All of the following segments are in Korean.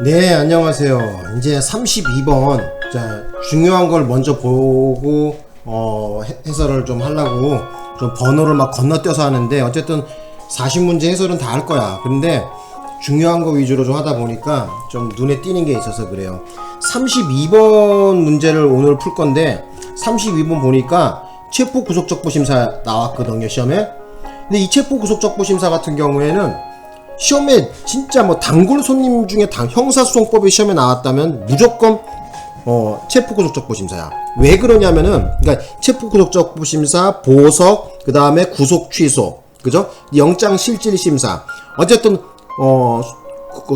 네, 안녕하세요. 이제 32번. 자, 중요한 걸 먼저 보고, 해설을 좀 하려고, 좀 번호를 막 건너뛰어서 하는데, 어쨌든 40문제 해설은 다 할 거야. 근데, 중요한 거 위주로 좀 하다 보니까, 좀 눈에 띄는 게 있어서 그래요. 32번 문제를 오늘 풀 건데, 32번 보니까, 체포 구속적부심사 나왔거든요, 시험에. 근데 이 체포 구속적부심사 같은 경우에는, 시험에 진짜 뭐 단골 손님 중에 형사소송법이 시험에 나왔다면 무조건 체포구속적부심사야. 왜 그러냐면은 그러니까 체포구속적부심사, 보석, 그 다음에 구속 취소, 그죠? 영장실질심사. 어쨌든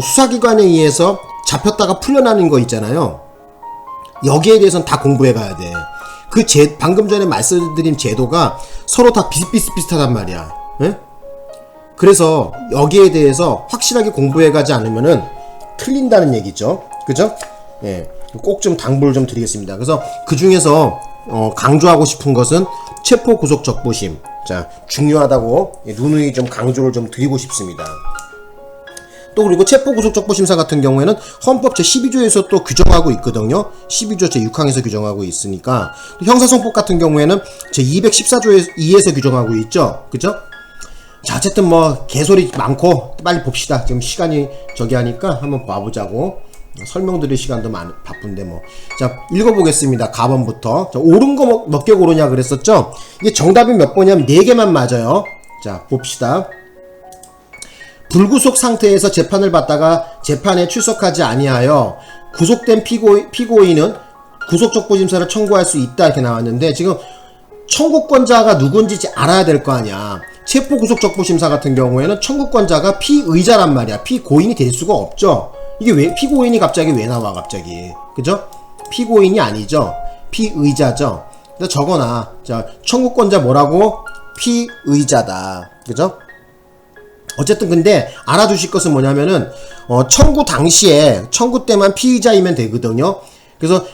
수사기관에 의해서 잡혔다가 풀려나는 거 있잖아요. 여기에 대해서는 다 공부해 가야 돼. 방금 전에 말씀드린 제도가 서로 다 비슷비슷하단 말이야. 예? 그래서 여기에 대해서 확실하게 공부해가지 않으면은 틀린다는 얘기죠. 그죠? 예. 꼭 좀 당부를 좀 드리겠습니다. 그래서 그 중에서 강조하고 싶은 것은 체포 구속 적부심. 자, 중요하다고 누누이 좀 강조를 좀 드리고 싶습니다. 또 그리고 체포 구속 적부심사 같은 경우에는 헌법 제12조에서 또 규정하고 있거든요. 12조 제6항에서 규정하고 있으니까 형사소송법 같은 경우에는 제214조에 2에서 규정하고 있죠. 그죠? 자, 어쨌든 뭐 개소리 많고 빨리 봅시다. 지금 시간이 저기 하니까 한번 봐보자고. 설명드릴 시간도 바쁜데 뭐. 자, 읽어보겠습니다. 가번부터. 자, 옳은 거 몇 개 고르냐 그랬었죠? 이게 정답이 몇 번이냐면 4개만 맞아요. 자, 봅시다. 불구속 상태에서 재판을 받다가 재판에 출석하지 아니하여 구속된 피고인은 구속적부심사를 청구할 수 있다 이렇게 나왔는데, 지금 청구권자가 누군지 알아야 될 거 아니야. 체포구속적부심사 같은 경우에는 청구권자가 피의자란 말이야. 피고인이 될 수가 없죠. 이게 왜 피고인이 갑자기 왜 나와 갑자기? 그죠? 피고인이 아니죠. 피의자죠. 근데 적어놔. 자, 청구권자 뭐라고? 피의자다. 그죠? 어쨌든 근데 알아두실 것은 뭐냐면은 청구 당시에 청구 때만 피의자이면 되거든요. 그래서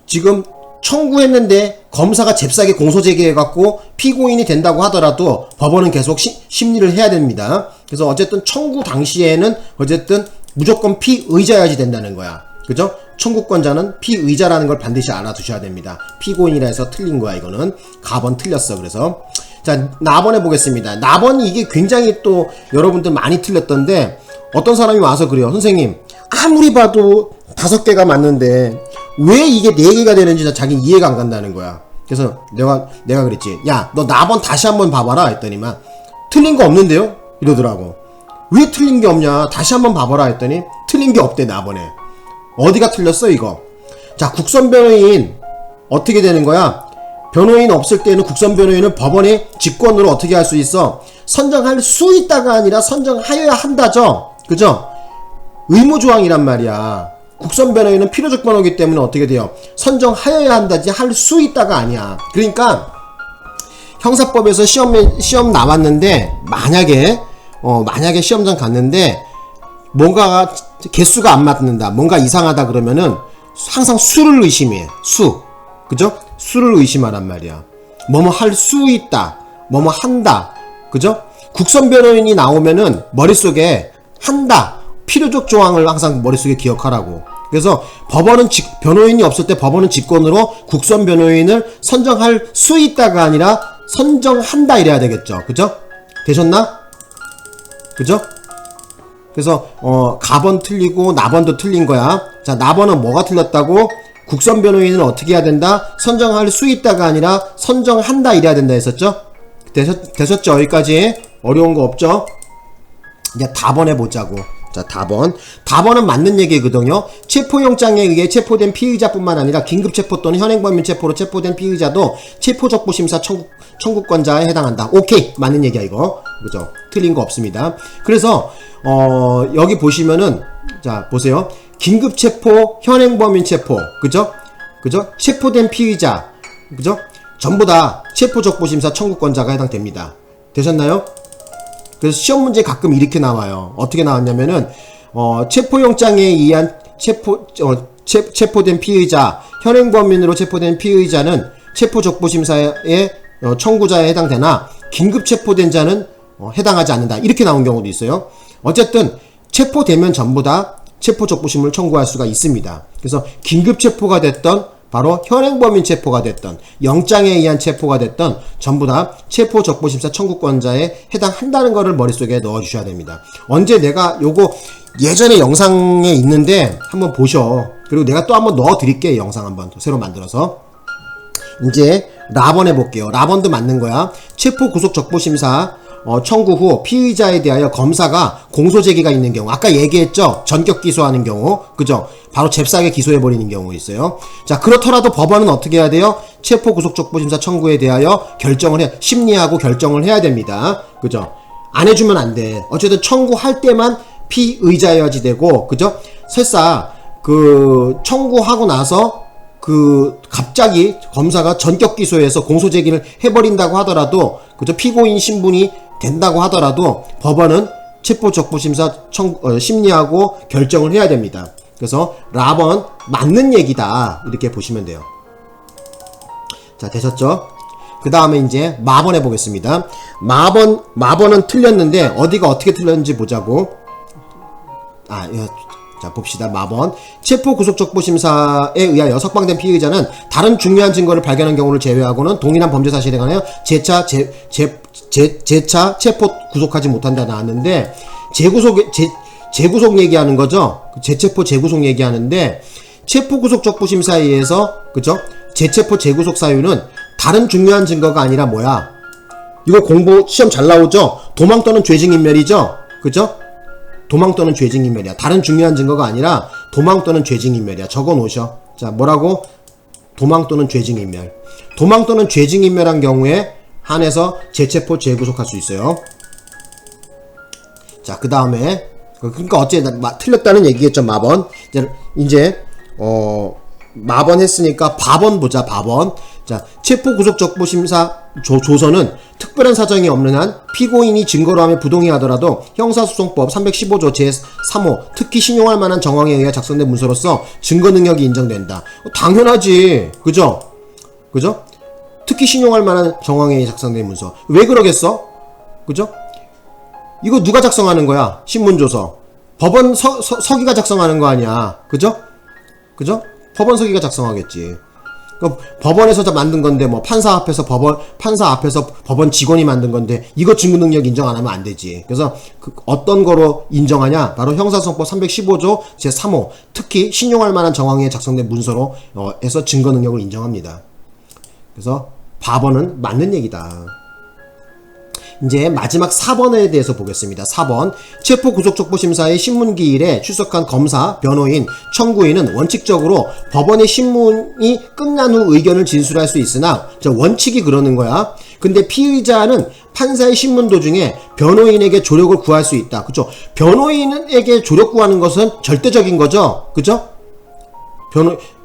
지금 청구했는데 검사가 잽싸게 공소 제기해갖고 피고인이 된다고 하더라도 법원은 계속 심리를 해야 됩니다. 그래서 어쨌든 청구 당시에는 어쨌든 무조건 피의자여야지 된다는 거야. 그죠? 청구권자는 피의자라는 걸 반드시 알아두셔야 됩니다. 피고인이라 해서 틀린 거야. 이거는 가번 틀렸어. 그래서 자, 나번 해보겠습니다. 나번이 이게 굉장히 또 여러분들 많이 틀렸던데, 어떤 사람이 와서 그래요. 선생님, 아무리 봐도 5개가 맞는데 왜 이게 4개가 되는지 자기 이해가 안 간다는 거야. 그래서 내가 그랬지. 야, 너 나번 다시 한번 봐봐라 했더니만 틀린 거 없는데요? 이러더라고. 왜 틀린 게 없냐? 다시 한번 봐봐라 했더니 틀린 게 없대. 나번에 어디가 틀렸어 이거? 자, 국선 변호인 어떻게 되는 거야? 변호인 없을 때는 국선 변호인은 법원의 직권으로 어떻게 할 수 있어? 선정할 수 있다가 아니라 선정하여야 한다죠. 그죠? 의무조항이란 말이야. 국선 변호인은 필요적 변호이기 때문에 어떻게 돼요? 선정하여야 한다지 할 수 있다가 아니야. 그러니까 형사법에서 시험 나왔는데, 만약에 시험장 갔는데 뭔가가 개수가 안 맞는다, 뭔가 이상하다 그러면은 항상 수를 의심해. 수. 그죠? 수를 의심하란 말이야. 뭐뭐 할 수 있다, 뭐뭐 한다. 그죠? 국선 변호인이 나오면은 머릿속에 한다, 필요적 조항을 항상 머릿속에 기억하라고. 그래서 법원은 변호인이 없을 때 법원은 직권으로 국선 변호인을 선정할 수 있다가 아니라 선정한다 이래야 되겠죠. 그죠? 되셨나? 그죠? 그래서 가번 틀리고 나번도 틀린 거야. 자, 나번은 뭐가 틀렸다고? 국선 변호인은 어떻게 해야 된다? 선정할 수 있다가 아니라 선정한다 이래야 된다 했었죠? 되셨죠? 여기까지 어려운 거 없죠? 이제 답번 해보자고. 자, 답번은 맞는 얘기거든요. 체포영장에 의해 체포된 피의자뿐만 아니라 긴급체포 또는 현행범인 체포로 체포된 피의자도 체포적부심사 청구권자에 해당한다. 오케이, 맞는 얘기야 이거. 그죠? 틀린 거 없습니다. 그래서 여기 보시면은, 자, 보세요. 긴급체포, 현행범인 체포, 그죠? 체포된 피의자, 그죠? 전부 다 체포적부심사 청구권자가 해당됩니다. 되셨나요? 그래서 시험 문제 가끔 이렇게 나와요. 어떻게 나왔냐면은 체포영장에 의한 체포된 피의자, 현행범인으로 체포된 피의자는 체포적부심사의 청구자에 해당되나 긴급체포된 자는 해당하지 않는다. 이렇게 나온 경우도 있어요. 어쨌든 체포되면 전부 다 체포 적부심을 청구할 수가 있습니다. 그래서 긴급 체포가 됐던 바로 현행범인 체포가 됐던 영장에 의한 체포가 됐던 전부 다 체포 적부심사 청구권자에 해당한다는 것을 머릿속에 넣어 주셔야 됩니다. 언제 내가 요거 예전에 영상에 있는데 한번 보셔. 그리고 내가 또 한번 넣어 드릴게요. 영상 한번 새로 만들어서. 이제 라번 해볼게요. 라번도 맞는 거야. 체포 구속 적부심사 청구 후 피의자에 대하여 검사가 공소 제기가 있는 경우, 아까 얘기했죠? 전격 기소하는 경우, 그죠? 바로 잽싸게 기소해버리는 경우 있어요. 자, 그렇더라도 법원은 어떻게 해야 돼요? 체포 구속 적부심사 청구에 대하여 심리하고 결정을 해야 됩니다. 그죠? 안 해주면 안 돼. 어쨌든 청구할 때만 피의자여야지 되고, 그죠? 설사 청구하고 나서 갑자기 검사가 전격 기소해서 공소 제기를 해버린다고 하더라도, 그죠? 피고인 신분이 된다고 하더라도 법원은 체포 적부심사 심리하고 결정을 해야 됩니다. 그래서 라번 맞는 얘기다 이렇게 보시면 돼요. 자, 되셨죠? 그 다음에 이제 마번 해보겠습니다. 마번은 틀렸는데 어디가 어떻게 틀렸는지 보자고. 자, 봅시다. 마번. 체포 구속 적부심사에 의하여 석방된 피의자는 다른 중요한 증거를 발견한 경우를 제외하고는 동일한 범죄 사실에 관하여 재차 체포 구속하지 못한다 나왔는데, 재구속 얘기하는 거죠. 재체포 재구속 얘기하는데, 체포 구속 적부심사에 의해서, 그죠? 재체포 재구속 사유는 다른 중요한 증거가 아니라 뭐야? 이거 공부 시험 잘 나오죠? 도망 또는 죄증인멸이죠? 그죠? 도망 또는 죄증인멸이야. 다른 중요한 증거가 아니라 도망 또는 죄증인멸이야. 적어 놓으셔. 자, 뭐라고? 도망 또는 죄증인멸. 도망 또는 죄증인멸한 경우에 한해서 재체포 재구속할 수 있어요. 자, 그 다음에 그러니까 틀렸다는 얘기겠죠. 마번. 이제 마번 했으니까 바번 보자. 바번. 자, 체포 구속 적부심사 조서는 특별한 사정이 없는 한 피고인이 증거로 하며 부동의하더라도 형사소송법 315조 제3호 특히 신용할 만한 정황에 의해 작성된 문서로서 증거 능력이 인정된다. 당연하지. 그죠? 그죠? 특히 신용할 만한 정황에 의해 작성된 문서. 왜 그러겠어? 그죠? 이거 누가 작성하는 거야? 신문조서. 법원 서기가 작성하는 거 아니야. 그죠? 그죠? 법원 서기가 작성하겠지. 법원에서 만든 건데, 판사 앞에서 법원 직원이 만든 건데, 이거 증거 능력 인정 안 하면 안 되지. 그래서, 어떤 거로 인정하냐? 바로 형사소송법 315조 제3호, 특히 신용할 만한 정황에 작성된 문서로, 해서 증거 능력을 인정합니다. 그래서, 바번은 맞는 얘기다. 이제 마지막 4번에 대해서 보겠습니다. 4번. 체포 구속 적부심사의 신문기일에 출석한 검사, 변호인, 청구인은 원칙적으로 법원의 신문이 끝난 후 의견을 진술할 수 있으나, 원칙이 그러는 거야. 근데 피의자는 판사의 신문 도중에 변호인에게 조력을 구할 수 있다. 그죠? 변호인에게 조력 구하는 것은 절대적인 거죠. 그죠?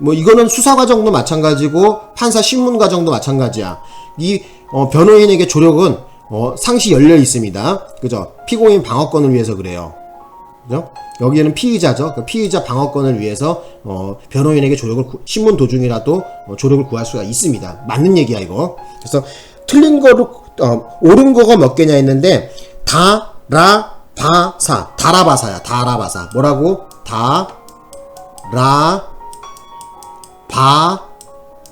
이거는 수사 과정도 마찬가지고 판사 신문 과정도 마찬가지야. 변호인에게 조력은 상시 열려 있습니다. 그죠? 피고인 방어권을 위해서 그래요. 그죠? 여기에는 피의자죠. 피의자 방어권을 위해서 변호인에게 신문 도중이라도 조력을 구할 수가 있습니다. 맞는 얘기야 이거. 그래서 틀린 거로 옳은 거가 몇 개냐 했는데 다라바사야. 다라바사. 뭐라고?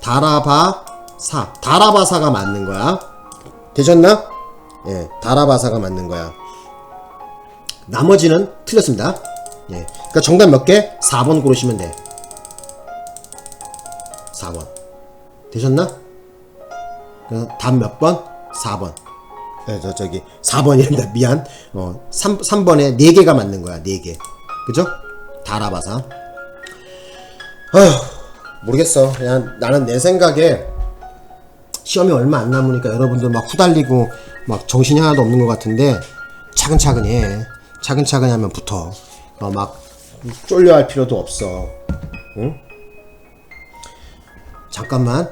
다라바사. 다라바사가 맞는 거야. 되셨나? 예, 다라바사가 맞는 거야. 나머지는 틀렸습니다. 예, 그러니까 정답 몇 개? 4번 고르시면 돼. 4번. 되셨나? 답 몇 번? 4번. 예, 4번입니다. 미안. 3번에 4개가 맞는 거야. 4개. 그죠? 다라바사. 모르겠어. 그냥 나는 내 생각에 시험이 얼마 안 남으니까 여러분들 막 후달리고 막 정신이 하나도 없는 것 같은데 차근차근히 해. 차근차근히 하면 붙어. 막 쫄려 할 필요도 없어. 응? 잠깐만.